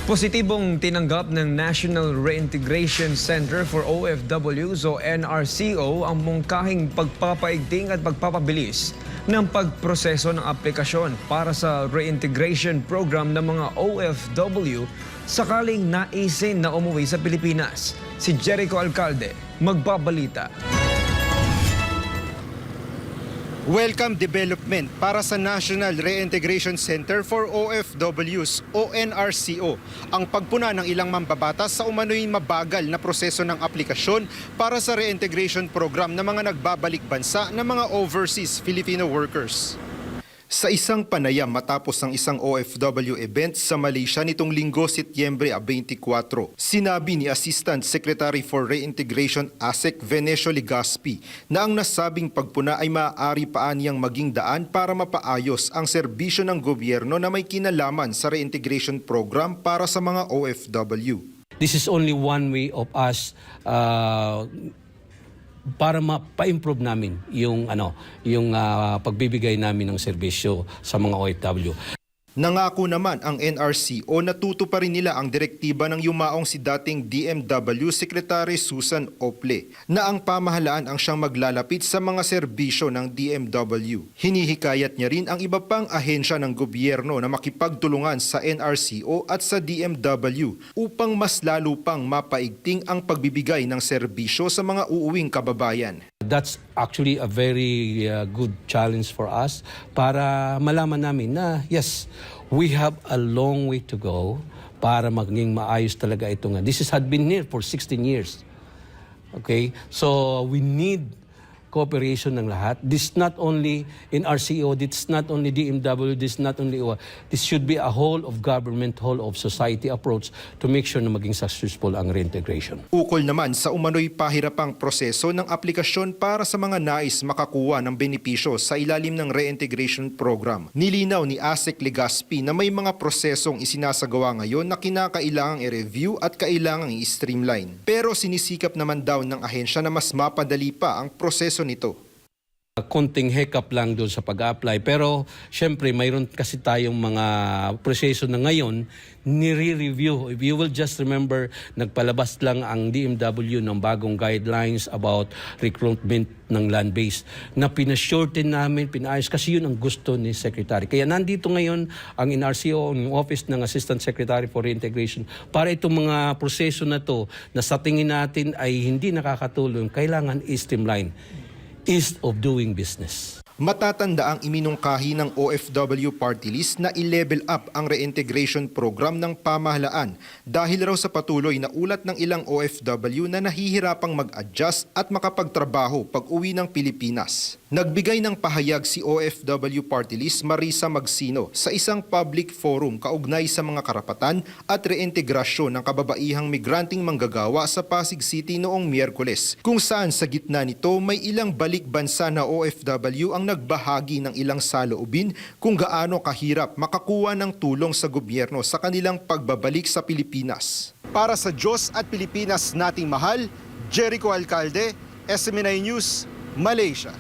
Positibong tinanggap ng National Reintegration Center for OFWs o NRCO ang mungkahing pagpapaigting at pagpapabilis ng pagproseso ng aplikasyon para sa reintegration program ng mga OFW sakaling naisin na umuwi sa Pilipinas. Si Jericho Alcalde magbabalita. Welcome development para sa National Reintegration Center for OFWs o NRCO ang pagpuna ng ilang mambabatas sa umano'y mabagal na proseso ng aplikasyon para sa reintegration program ng mga nagbabalik bansa ng mga overseas Filipino workers. Sa isang panayam matapos ang isang OFW event sa Malaysia nitong Linggo, Setyembre 24, sinabi ni Assistant Secretary for Reintegration ASEC Venecio Legaspi na ang nasabing pagpuna ay maaari pa niyang maging daan para mapaayos ang serbisyo ng gobyerno na may kinalaman sa reintegration program para sa mga OFW. This is only one way of us para mapa-improve namin yung pagbibigay namin ng serbisyo sa mga OFW. Nangako naman ang NRCO na tutuparin nila ang direktiba ng yumaong si dating DMW Secretary Susan Ople na ang pamahalaan ang siyang maglalapit sa mga serbisyo ng DMW. Hinihikayat niya rin ang iba pang ahensya ng gobyerno na makipagtulungan sa NRCO at sa DMW upang mas lalo pang mapaigting ang pagbibigay ng serbisyo sa mga uuwing kababayan. That's actually a very good challenge for us para malaman namin na yes, we have a long way to go para maging maayos talaga ito nga. This had been here for 16 years. Okay? So we need cooperation ng lahat. This not only in RCO, this not only DMW, this not only OWA. This should be a whole of government, whole of society approach to make sure na maging successful ang reintegration. Ukol naman sa umano'y pahirapang proseso ng aplikasyon para sa mga nais makakuha ng benepisyo sa ilalim ng reintegration program. Nilinaw ni ASEC Legaspi na may mga prosesong isinasagawa ngayon na kinakailangang i-review at kailangang i-streamline. Pero sinisikap naman daw ng ahensya na mas mapadali pa ang proseso nito. Konting hiccup lang doon sa pag-apply. Pero syempre mayroon kasi tayong mga proseso na ngayon nire-review. If you will just remember, nagpalabas lang ang DMW ng bagong guidelines about recruitment ng land-based na pinashorten namin, pinaayos kasi yun ang gusto ni Secretary. Kaya nandito ngayon ang NRCO, ang Office ng Assistant Secretary for Reintegration para itong mga proseso na to na sa tingin natin ay hindi nakakatulong, kailangan i-streamline. Ease of doing business. Matatanda ang iminungkahi ng OFW Party List na i-level up ang reintegration program ng pamahalaan dahil raw sa patuloy na ulat ng ilang OFW na nahihirapang mag-adjust at makapagtrabaho pag uwi ng Pilipinas. Nagbigay ng pahayag si OFW Party List Marisa Magsino sa isang public forum kaugnay sa mga karapatan at reintegrasyon ng kababaihang migranteng manggagawa sa Pasig City noong Miyerkules, kung saan sa gitna nito may ilang balik bansa na OFW ang nagbahagi ng ilang saloobin kung gaano kahirap makakuha ng tulong sa gobyerno sa kanilang pagbabalik sa Pilipinas. Para sa Diyos at Pilipinas nating mahal, Jericho Alcalde, SMNI News, Malaysia.